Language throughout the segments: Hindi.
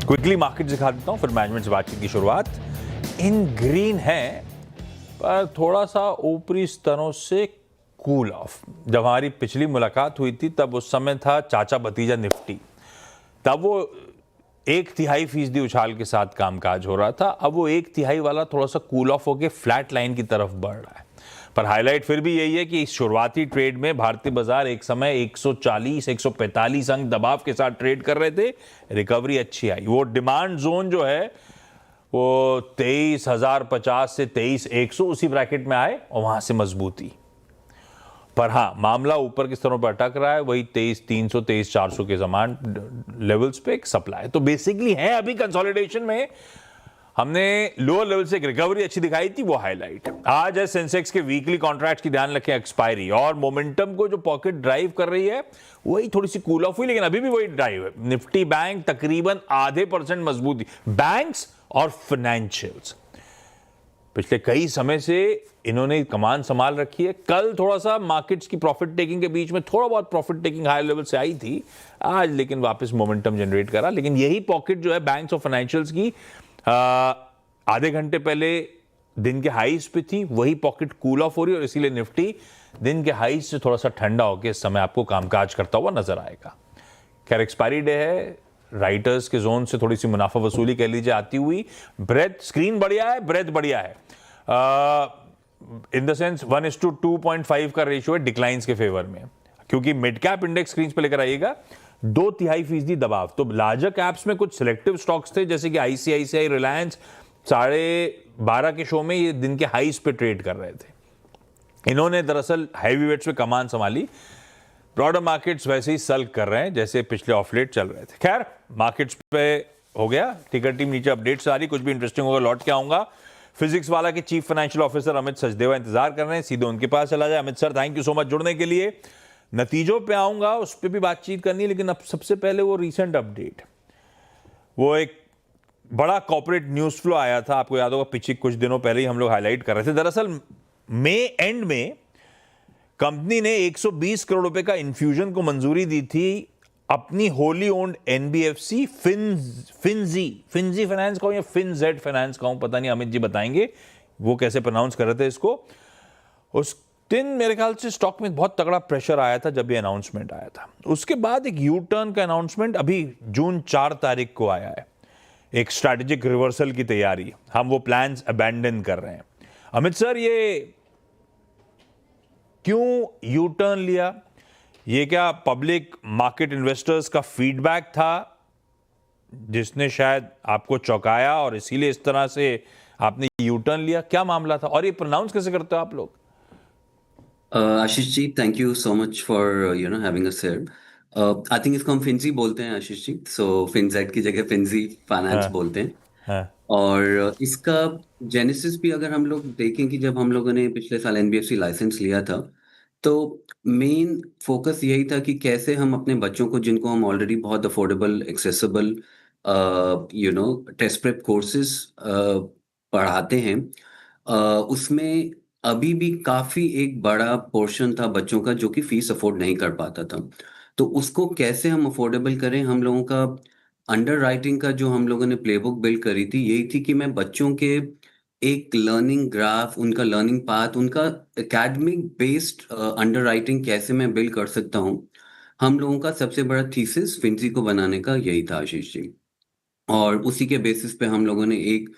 क्विकली मार्केट दिखा देता हूँ, फिर मैनेजमेंट से बातचीत की शुरुआत। इन ग्रीन है पर थोड़ा सा ऊपरी स्तरों से कूल ऑफ। जब हमारी पिछली मुलाकात हुई थी तब उस समय था चाचा भतीजा निफ्टी, तब वो 1/3% उछाल के साथ कामकाज हो रहा था। अब वो 1/3 वाला थोड़ा सा कूल ऑफ होकर फ्लैट लाइन की तरफ बढ़ रहा है। पर हाईलाइट फिर भी यही है कि इस शुरुआती ट्रेड में भारतीय बाजार एक समय 140-145 अंक दबाव के साथ ट्रेड कर रहे थे। रिकवरी अच्छी आई। वो डिमांड जोन जो है वो 23,050 से 23,100 उसी ब्रैकेट में आए और वहां से मजबूती। पर हाँ, मामला ऊपर के स्तरों पर अटक रहा है, वही 23,300 23,400 के समान लेवल्स पे एक सप्लाई। तो बेसिकली है अभी कंसोलिडेशन में। हमने लोअर लेवल से एक रिकवरी अच्छी दिखाई थी, वो हाईलाइट है। आज है सेंसेक्स के वीकली कॉन्ट्रैक्ट्स की ध्यान रखें एक्सपायरी, और मोमेंटम को जो पॉकेट ड्राइव कर रही है वही थोड़ी सी कूल ऑफ हुई, लेकिन अभी भी वही ड्राइव है। निफ्टी बैंक तकरीबन 0.5% मजबूती, बैंक्स और फाइनेंशियल्स पिछले कई समय से इन्होंने कमान संभाल रखी है। कल थोड़ा सा मार्केट्स की प्रॉफिट टेकिंग के बीच में थोड़ा बहुत प्रॉफिट टेकिंग हाई लेवल से आई थी, आज लेकिन वापस मोमेंटम जनरेट करा। लेकिन यही पॉकेट जो है बैंक्स और फाइनेंशियल्स की आधे घंटे पहले दिन के हाईज पे थी, वही पॉकेट कूल ऑफ हो रही है और इसीलिए निफ्टी दिन के हाईज से थोड़ा सा ठंडा होकर इस समय आपको कामकाज करता हुआ नजर आएगा। खैर एक्सपायरी डे है, राइटर्स के जोन से थोड़ी सी मुनाफा वसूली कह लीजिए आती हुई। ब्रेथ स्क्रीन बढ़िया है, ब्रेथ बढ़िया है, इन द सेंस 1:2.5 का रेशियो है डिक्लाइंस के फेवर में, क्योंकि मिड कैप इंडेक्स स्क्रीन पे लेकर आइएगा 2/3% दबाव। तो लार्जर कैप्स में कुछ सिलेक्टिव स्टॉक्स थे जैसे कि आईसीआईसीआई, रिलायंस 12:30 के शो में ये दिन के हाईस पे ट्रेड कर रहे थे। इन्होंने दरअसल हैवी वेट्स पे कमान संभाली। ब्रॉडर मार्केट्स वैसे ही सल्क कर रहे हैं जैसे पिछले ऑफलेट चल रहे थे। खैर मार्केट्स पे हो गया, टिकर टीम नीचे अपडेट्स आ रही, कुछ भी इंटरेस्टिंग होगा लौट के आऊंगा। फिजिक्स वाला के chief financial officer Amit Sachdeva इंतजार कर रहे हैं, सीधे उनके पास चला जाए। Amit sir, thank you so much जुड़ने के लिए। नतीजों पे आऊंगा, उस पर भी बातचीत करनी है, लेकिन अब सबसे पहले वो रीसेंट अपडेट, वो एक बड़ा कॉर्पोरेट न्यूज फ्लो आया था, आपको याद होगा पिछले कुछ दिनों पहले ही हम लोग हाईलाइट कर रहे थे। दरअसल मई एंड में कंपनी ने 120 करोड़ रुपए का इन्फ्यूजन को मंजूरी दी थी अपनी होली ओन्ड एनबीएफसी फिंजी फाइनेंस कहूं या फिनजेड फाइनेंस कहूं, पता नहीं, अमित जी बताएंगे वो कैसे प्रोनाउंस कर रहे थे इसको। उस दिन मेरे ख्याल से स्टॉक में बहुत तगड़ा प्रेशर आया था जब ये अनाउंसमेंट आया था। उसके बाद एक यू टर्न का अनाउंसमेंट अभी जून 4 तारीख को आया है, एक स्ट्रैटेजिक रिवर्सल की तैयारी, हम वो प्लान्स अबैंडन कर रहे हैं। अमित सर, ये क्यों यू टर्न लिया? ये क्या पब्लिक मार्केट इन्वेस्टर्स का फीडबैक था जिसने शायद आपको चौंकाया और इसीलिए इस तरह से आपने यू टर्न लिया? क्या मामला था और ये प्रोनाउंस कैसे करते हो आप लोग? Ashish ji, thank you so much for having us here. I think इसको हम फिंजी बोलते हैं आशीष जी, सो फिनजेड की जगह फिंजी फाइनेंस हाँ, बोलते हैं। हाँ, और इसका जेनेसिस भी अगर हम लोग देखें कि जब हम लोगों ने पिछले साल एनबीएफसी लाइसेंस लिया था, तो मेन फोकस यही था कि कैसे हम अपने बच्चों को, जिनको हम ऑलरेडी बहुत affordable, accessible test prep courses पढ़ाते हैं, उसमें अभी भी काफ़ी एक बड़ा पोर्शन था बच्चों का जो कि फीस अफोर्ड नहीं कर पाता था। तो उसको कैसे हम अफोर्डेबल करें, हम लोगों का अंडरराइटिंग का जो हम लोगों ने प्लेबुक बिल्ड करी थी, यही थी कि मैं बच्चों के एक लर्निंग ग्राफ, उनका लर्निंग पाथ, उनका एकेडमिक बेस्ड अंडरराइटिंग कैसे मैं बिल्ड कर सकता हूँ। हम लोगों का सबसे बड़ा थीसिस फिंजी को बनाने का यही था आशीष जी। और उसी के बेसिस पे हम लोगों ने एक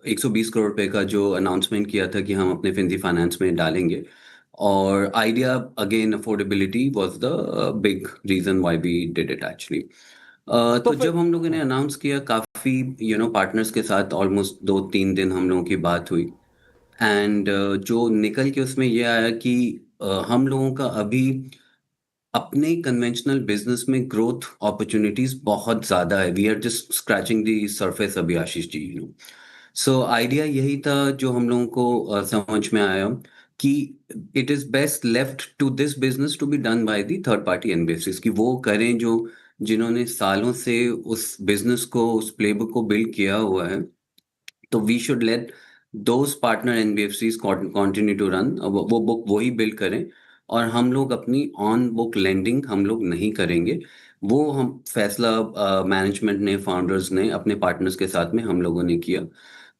120 करोड़ रुपए का जो अनाउंसमेंट किया था कि हम अपने फिंजी फाइनेंस में डालेंगे। और idea again affordability was the big reason why we did it actually. तो तो जब फिर हम लोगों ने अनाउंस किया, काफ़ी पार्टनर्स के साथ ऑलमोस्ट 2-3 दिन हम लोगों की बात हुई। एंड जो निकल के उसमें ये आया कि हम लोगों का अभी अपने कन्वेंशनल बिजनेस में ग्रोथ अपॉर्चुनिटीज बहुत ज़्यादा है। We are just scratching the surface अभी आशीष जी, सो आइडिया यही था जो हम लोगों को समझ में आया कि it is best left to this business to be done by the third party NBFCs, कि वो करें जो जिन्होंने सालों से उस बिजनेस को, उस प्लेबुक को बिल्ड किया हुआ है। तो we should let those partner NBFCs continue to run, वो बुक वही बिल्ड करें, और हम लोग अपनी ऑन बुक लेंडिंग हम लोग नहीं करेंगे। वो हम फैसला मैनेजमेंट ने, फाउंडर्स ने, अपने पार्टनर्स के साथ में हम लोगों ने किया।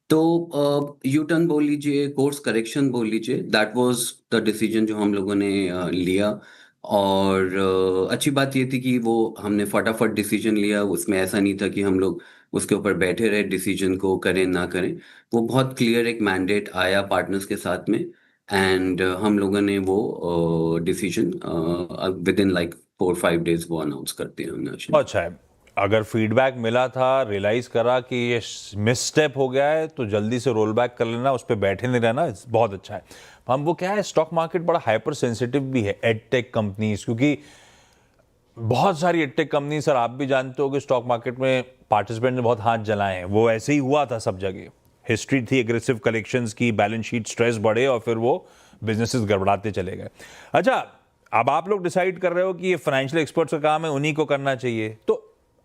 तो यू टर्न बोल लीजिए, कोर्स करेक्शन बोल लीजिए, दैट वाज़ द डिसीजन जो हम लोगों ने लिया। और अच्छी बात ये थी कि वो हमने फटाफट डिसीजन लिया, उसमें ऐसा नहीं था कि हम लोग उसके ऊपर बैठे रहे, डिसीजन को करें ना करें। वो बहुत क्लियर एक मैंडेट आया पार्टनर्स के साथ में, एंड हम लोगों ने वो डिसीजन विदिन लाइक 4-5 डेज वो अनाउंस कर दिया हमने actually। अच्छा है, अगर फीडबैक मिला था, रियलाइज करा कि ये मिसस्टेप हो गया है, तो जल्दी से रोल बैक कर लेना, उस पर बैठे नहीं रहना, बहुत अच्छा है। हम वो क्या है, स्टॉक मार्केट बड़ा हाइपर सेंसिटिव भी है, एडटेक कंपनीज, क्योंकि बहुत सारी एडटेक कंपनी, सर आप भी जानते हो कि स्टॉक मार्केट में पार्टिसिपेंट ने बहुत हाथ जलाए हैं। वो ऐसे ही हुआ था सब जगह, हिस्ट्री थी एग्रेसिव कलेक्शंस की, बैलेंस शीट स्ट्रेस बढ़े और फिर वो बिजनेसेस गड़बड़ाते चले गए। अच्छा, अब आप लोग डिसाइड कर रहे हो कि ये फाइनेंशियल एक्सपर्ट्स का काम है, उन्हीं को करना चाहिए। तो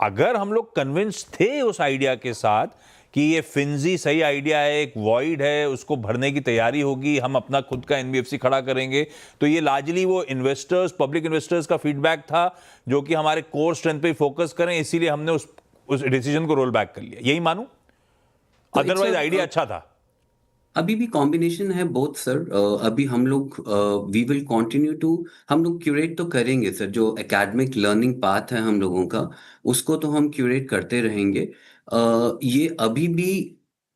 अगर हम लोग कन्विंस थे उस आइडिया के साथ कि ये फिंजी सही आइडिया है, एक वॉइड है, उसको भरने की तैयारी होगी, हम अपना खुद का एनबीएफसी खड़ा करेंगे, तो ये लार्जली वो इन्वेस्टर्स, पब्लिक इन्वेस्टर्स का फीडबैक था जो कि हमारे कोर स्ट्रेंथ पे फोकस करें, इसीलिए हमने उस डिसीजन को रोल बैक कर लिया, यही मानूं? तो अदरवाइज आइडिया अच्छा था। अभी भी कॉम्बिनेशन है बोथ सर। अभी हम लोग वी विल कंटिन्यू टू, हम लोग क्यूरेट तो करेंगे सर, जो एकेडमिक लर्निंग पाथ है हम लोगों का, उसको तो हम क्यूरेट करते रहेंगे। ये अभी भी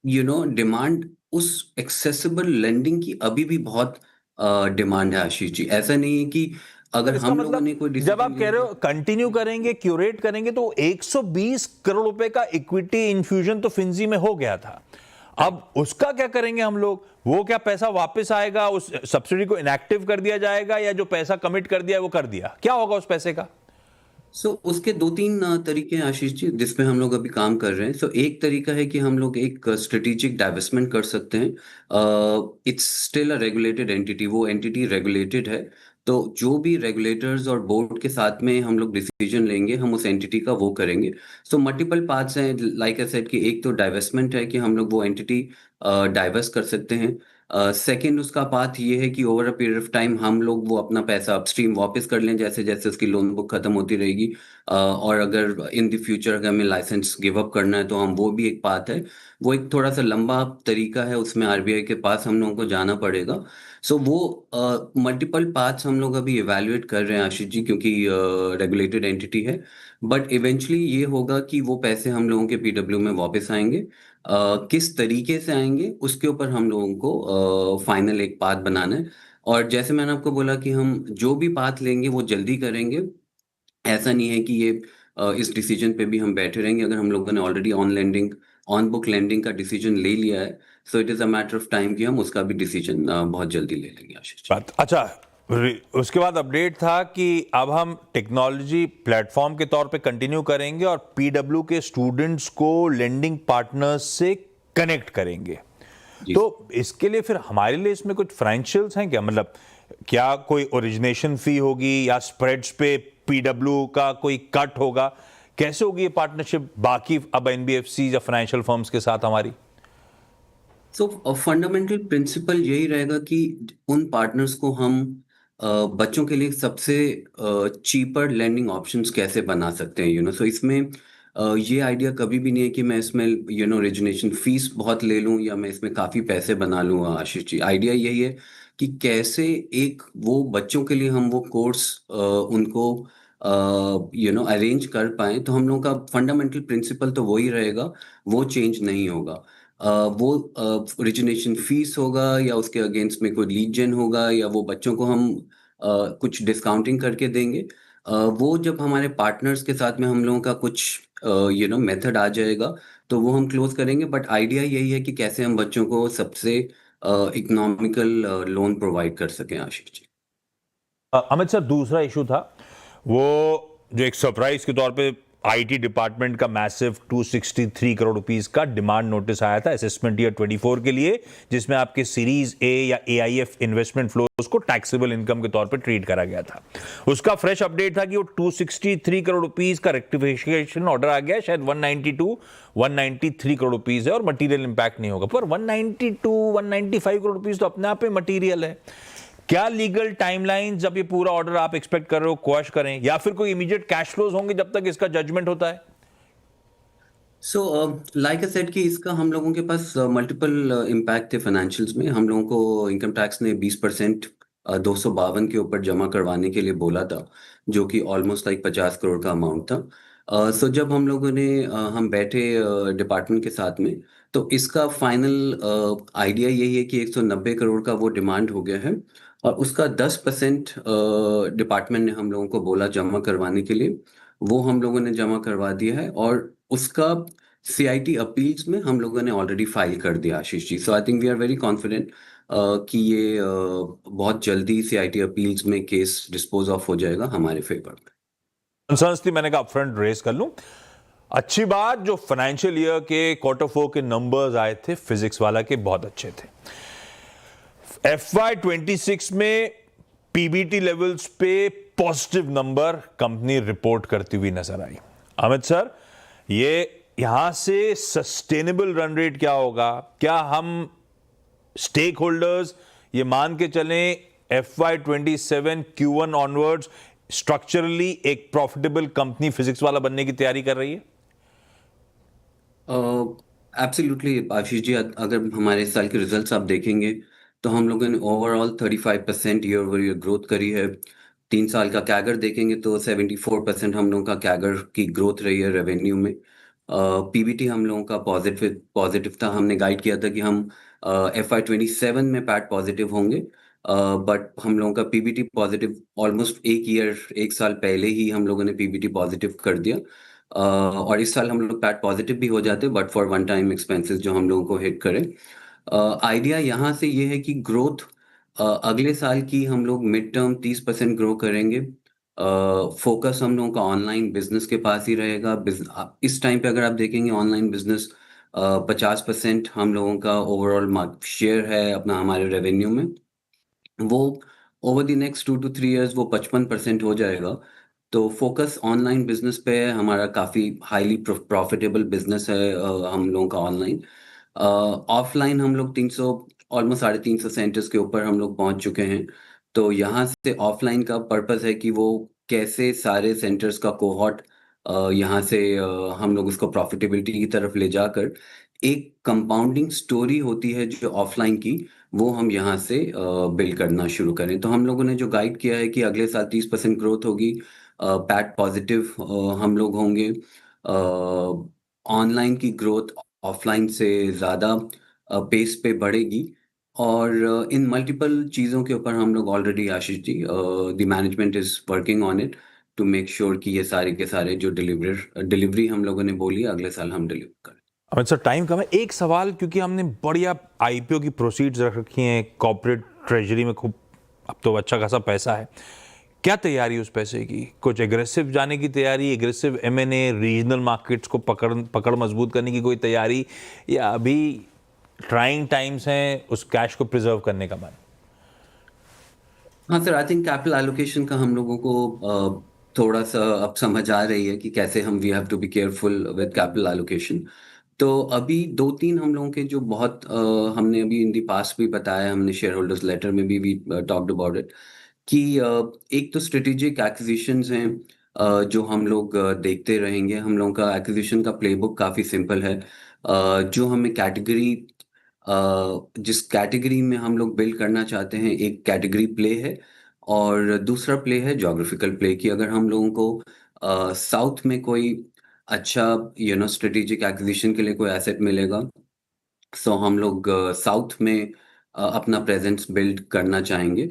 डिमांड उस एक्सेसिबल लेंडिंग की अभी भी बहुत डिमांड है आशीष जी। ऐसा नहीं है कि अगर पर इसका हम लोगों मतलब, ने कोई जब डिसीजन आप कह लिया रहे है। हो कंटिन्यू करेंगे, क्यूरेट करेंगे, तो 120 करोड़ रुपए का इक्विटी इन्फ्यूजन तो फिंजी में हो गया था। अब उसका क्या करेंगे हम लोग? वो क्या पैसा वापस आएगा, उस सब्सिडी को इनएक्टिव कर दिया जाएगा, या जो पैसा कमिट कर दिया है वो कर दिया, क्या होगा उस पैसे का? उसके 2-3 तरीके हैं आशीष जी, जिसपे हम लोग अभी काम कर रहे हैं। एक तरीका है कि हम लोग एक स्ट्रेटेजिक डाइवेस्टमेंट कर सकते हैं। It's still a regulated entity, वो एंटिटी रेगुलेटेड है। तो जो भी रेगुलेटर्स और बोर्ड के साथ में हम लोग डिसीजन लेंगे, हम उस एंटिटी का वो करेंगे। मल्टीपल पार्ट्स हैं, लाइक आई सेड, कि एक तो डाइवेस्टमेंट है कि हम लोग वो एंटिटी डाइवर्स कर सकते हैं। सेकंड उसका पाथ ये है कि over a period of time हम लोग वो अपना पैसा अपस्ट्रीम वापस कर लें, जैसे जैसे उसकी लोन बुक खत्म होती रहेगी। और अगर इन द फ्यूचर अगर हमें लाइसेंस गिव अप करना है, तो हम वो भी एक पाथ है। वो एक थोड़ा सा लंबा तरीका है, उसमें आरबीआई के पास हम लोगों को जाना पड़ेगा। वो मल्टीपल पाथ्स हम लोग अभी इवैल्यूएट कर रहे हैं आशीष जी, क्योंकि रेगुलेटेड एंटिटी है। बट इवेंचुअली ये होगा कि वो पैसे हम लोगों के पीडब्ल्यू में वापस आएंगे। किस तरीके से आएंगे उसके ऊपर हम लोगों को फाइनल एक पाथ बनाना है। और जैसे मैंने आपको बोला कि हम जो भी पाथ लेंगे वो जल्दी करेंगे। ऐसा नहीं है कि ये इस डिसीजन पे भी हम बैठे रहेंगे। अगर हम लोगों ने ऑलरेडी ऑन बुक लेंडिंग का डिसीजन ले लिया है, so it is a matter of time कि हम उसका भी डिसीजन बहुत जल्दी ले लेंगे आशीष जी। बात अच्छा, उसके बाद अपडेट था कि अब हम टेक्नोलॉजी प्लेटफॉर्म के तौर पे कंटिन्यू करेंगे और पीडब्ल्यू के स्टूडेंट्स को लेंडिंग पार्टनर्स से कनेक्ट करेंगे। जी तो इसके लिए फिर हमारे लिए इसमें कुछ फाइनेंशियल्स हैं क्या? मतलब क्या कोई ओरिजिनेशन फी होगी, या स्प्रेड्स पे पीडब्ल्यू का कोई कट होगा? कैसे होगी ये पार्टनरशिप बाकी अब एनबीएफसी या फाइनेंशियल फर्म्स के साथ हमारी? फंडामेंटल प्रिंसिपल यही रहेगा कि उन पार्टनर्स को हम बच्चों के लिए सबसे चीपर लैंडिंग ऑप्शंस कैसे बना सकते हैं, इसमें ये आइडिया कभी भी नहीं है कि मैं इसमें ओरिजिनेशन फीस बहुत ले लूं या मैं इसमें काफ़ी पैसे बना लूं। आशीष जी, आइडिया यही है कि कैसे एक वो बच्चों के लिए हम वो कोर्स उनको अरेंज कर पाएं। तो हम लोगों का फंडामेंटल प्रिंसिपल तो वही रहेगा, वो चेंज नहीं होगा। वो ओरिजिनेशन फीस होगा, या उसके अगेंस्ट में कोई लीड जेन होगा, या वो बच्चों को हम कुछ डिस्काउंटिंग करके देंगे। वो जब हमारे पार्टनर्स के साथ में हम लोगों का कुछ मेथड आ जाएगा, तो वो हम क्लोज करेंगे। बट आइडिया यही है कि कैसे हम बच्चों को सबसे इकोनॉमिकल लोन प्रोवाइड कर सकें आशीष जी। अमित सर, दूसरा इशू था वो जो एक सरप्राइज के तौर पे आईटी डिपार्टमेंट का मैसिव 263 करोड़ रुपीस का डिमांड नोटिस आया था असेसमेंट ईयर 24 के लिए, जिसमें आपके सीरीज ए या एआईएफ इन्वेस्टमेंट फ्लोज को टैक्सेबल इनकम के तौर पे ट्रीट करा गया था। उसका फ्रेश अपडेट था कि वो 263 करोड़ रुपीस का रेक्टिफिकेशन ऑर्डर आ गया, शायद 193 करोड़ रुपीस है और मटीरियल इंपैक्ट नहीं होगा। पर 192 195 करोड़ रुपीस तो अपने आप में मटीरियल है। क्या लीगल टाइमलाइन जब ये पूरा ऑर्डर आप एक्सपेक्ट कर रहे हो क्वैश करें, या फिर कोई इमीडिएट कैश फ्लोज होंगे जब तक इसका जजमेंट होता है? सो लाइक आई सेड कि इसका हम लोगों के पास मल्टीपल इम्पैक्ट थे फाइनेंशियल्स में। हम लोगों को इनकम टैक्स ने 20% 252 के ऊपर जमा करवाने के लिए बोला था, जो कि ऑलमोस्ट लाइक 50 करोड़ का अमाउंट था। सो जब हम लोगों ने हम बैठे डिपार्टमेंट के साथ में, तो इसका फाइनल आइडिया यही है कि 190 करोड़ का वो डिमांड हो गया है, और उसका 10% डिपार्टमेंट ने हम लोगों को बोला जमा करवाने के लिए। वो हम लोगों ने जमा करवा दिया है, और उसका सीआईटी अपील्स में हम लोगों ने ऑलरेडी फाइल कर दिया Ashish ji. So I think we are very confident कि ये बहुत जल्दी सीआईटी अपील्स में केस डिस्पोज ऑफ हो जाएगा हमारे फेवर में। कंसर्न्स थी, मैंने कहा अपफ्रंट रेस कर लूं। अच्छी बात, जो फाइनेंशियल ईयर के Q4 के नंबर्स आए थे फिजिक्स वाला के, बहुत अच्छे थे। FY26 में पीबीटी लेवल्स पे पॉजिटिव नंबर कंपनी रिपोर्ट करती हुई नजर आई। अमित सर, ये यहां से सस्टेनेबल रन रेट क्या होगा? क्या हम स्टेक होल्डर्स ये मान के चलें FY27 Q1 ऑनवर्ड्स स्ट्रक्चरली एक प्रॉफिटेबल कंपनी फिजिक्स वाला बनने की तैयारी कर रही है? एब्सोल्युटली आशीष जी, अगर हमारे इस साल के रिजल्ट्स आप देखेंगे, तो हम लोगों ने overall 35% year over year growth करी है। 3 साल का कैगर देखेंगे तो 74% हम लोगों का कैगर की ग्रोथ रही है रेवेन्यू में। पीबीटी हम लोगों का पॉजिटिव पॉजिटिव था। हमने गाइड किया था कि हम FY27 में पैट पॉजिटिव होंगे, बट हम लोगों का पीबीटी पॉजिटिव ऑलमोस्ट 1 साल पहले ही हम लोगों ने पीबीटी पॉजिटिव कर दिया। और इस साल हम लोग पैट पॉजिटिव भी हो जाते, but for one time expenses जो हम लोगों को हिट करें। आइडिया यहाँ से ये है कि ग्रोथ अगले साल की हम लोग मिड टर्म 30% ग्रो करेंगे। फोकस हम लोगों का ऑनलाइन बिजनेस के पास ही रहेगा। इस टाइम पे अगर आप देखेंगे ऑनलाइन बिजनेस 50% हम लोगों का ओवरऑल शेयर है अपना हमारे रेवेन्यू में। वो over the next 2 to 3 years वो 55% हो जाएगा। तो फोकस ऑनलाइन बिजनेस पे है हमारा, काफ़ी हाईली प्रॉफिटेबल बिजनेस है हम लोगों का ऑनलाइन। ऑफलाइन हम लोग 300 ऑलमोस्ट 350 सेंटर्स के ऊपर हम लोग पहुंच चुके हैं। तो यहाँ से ऑफलाइन का पर्पस है कि वो कैसे सारे सेंटर्स का कोहॉर्ट यहाँ से हम लोग उसको प्रॉफिटेबिलिटी की तरफ ले जाकर एक कंपाउंडिंग स्टोरी होती है जो ऑफलाइन की, वो हम यहाँ से बिल्ड करना शुरू करें। तो हम लोगों ने जो गाइड किया है कि अगले साल 30% ग्रोथ होगी, पैट पॉजिटिव हम लोग होंगे, ऑनलाइन की ग्रोथ ऑफलाइन से ज़्यादा पेस पे बढ़ेगी, और इन मल्टीपल चीज़ों के ऊपर हम लोग already Ashish ji the management is working on it to make sure कि ये सारे के सारे जो डिलीवरी हम लोगों ने बोली अगले साल हम डिलीवर करें। अमित सर, टाइम कम है, एक सवाल, क्योंकि हमने बढ़िया आईपीओ की प्रोसीड्स रख रखी हैं, कॉर्पोरेट ट्रेजरी में खूब अब तो अच्छा खासा पैसा है, क्या तैयारी उस पैसे की? कुछ एग्रेसिव जाने की तैयारी, एग्रेसिव एमएनए, रीजनल मार्केट्स को पकड़ मजबूत करने की कोई तैयारी, या अभी ट्राइंग टाइम्स हैं उस कैश को प्रिजर्व करने का मन? हाँ sir, I think capital allocation का हम लोगों को थोड़ा सा अब समझ आ रही है कि कैसे हम we have to be careful with capital allocation. तो अभी 2-3 हम लोगों के जो बहुत हमने अभी इन दी पास्ट भी बताया, हमने शेयर होल्डर्स लेटर में भी वी टॉक्ड अबाउट इट कि एक तो स्ट्रेटेजिक एक्विजिशंस हैं जो हम लोग देखते रहेंगे। हम लोगों का एक्विजिशन का प्लेबुक काफ़ी सिंपल है। जो हमें कैटेगरी जिस कैटेगरी में हम लोग बिल्ड करना चाहते हैं, एक कैटेगरी प्ले है, और दूसरा प्ले है ज्योग्राफिकल प्ले, कि अगर हम लोगों को साउथ में कोई अच्छा स्ट्रेटेजिक एक्विजिशन के लिए कोई एसेट मिलेगा, सो हम लोग साउथ में अपना प्रेजेंस बिल्ड करना चाहेंगे।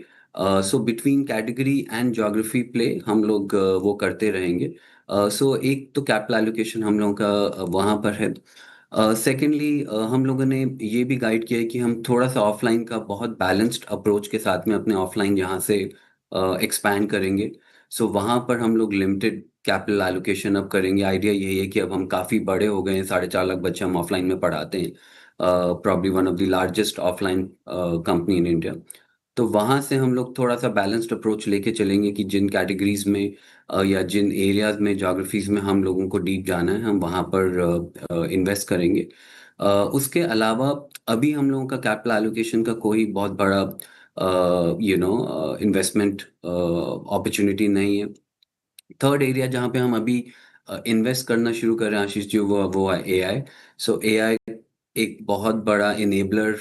So between category and geography play हम लोग वो करते रहेंगे। सो एक तो कैपिटल एलोकेशन हम लोगों का वहाँ पर है। सेकेंडली हम लोगों ने ये भी गाइड किया है कि हम थोड़ा सा ऑफलाइन का बहुत बैलेंस्ड अप्रोच के साथ में अपने ऑफलाइन यहाँ से एक्सपैंड करेंगे। सो वहाँ पर हम लोग लिमिटेड कैपिटल एलोकेशन अब करेंगे। आइडिया यही है कि अब हम काफ़ी बड़े हो गए हैं, 4.5 लाख बच्चे हम ऑफलाइन में पढ़ाते हैं, probably one of the largest offline company in India. तो वहाँ से हम लोग थोड़ा सा बैलेंस्ड अप्रोच लेके चलेंगे कि जिन कैटेगरीज में या जिन एरियाज में ज्योग्राफीज में हम लोगों को डीप जाना है, हम वहाँ पर इन्वेस्ट करेंगे। उसके अलावा अभी हम लोगों का कैपिटल एलोकेशन का कोई बहुत बड़ा इन्वेस्टमेंट अपॉर्चुनिटी नहीं है। थर्ड एरिया जहाँ पे हम अभी इन्वेस्ट करना शुरू कर रहे हैं आशीष जी, वो है एआई। सो एआई एक बहुत बड़ा इनेबलर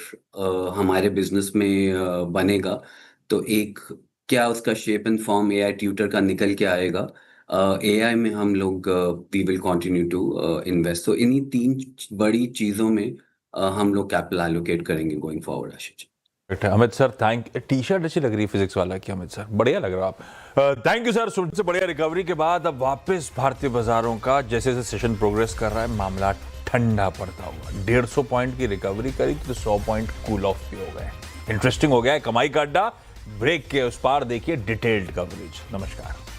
हमारे बिजनेस में बनेगा। तो एक क्या उसका shape and form AI tutor का निकल के आएगा। एआई में हम लोग we will continue to invest. तो इन्हीं तीन बड़ी चीज़ों में हम लोग कैपिटल एलोकेट करेंगे going forward Ashish ji. Amit sir thank T shirt अच्छी लग रही है फिजिक्स वाला की। अमित सर बढ़िया लग रहा आप। Thank you sir. सबसे बढ़िया रिकवरी के बाद अब वापस भारतीय बाजारों का जैसे जैसे सेशन प्रोग्रेस कर रहा है मामला ठंडा पड़ता हुआ 150 पॉइंट की रिकवरी करी तो 100 पॉइंट कूल ऑफ भी हो गए। इंटरेस्टिंग हो गया है कमाई का अड्डा। ब्रेक के उस पार देखिए डिटेल्ड कवरेज। नमस्कार।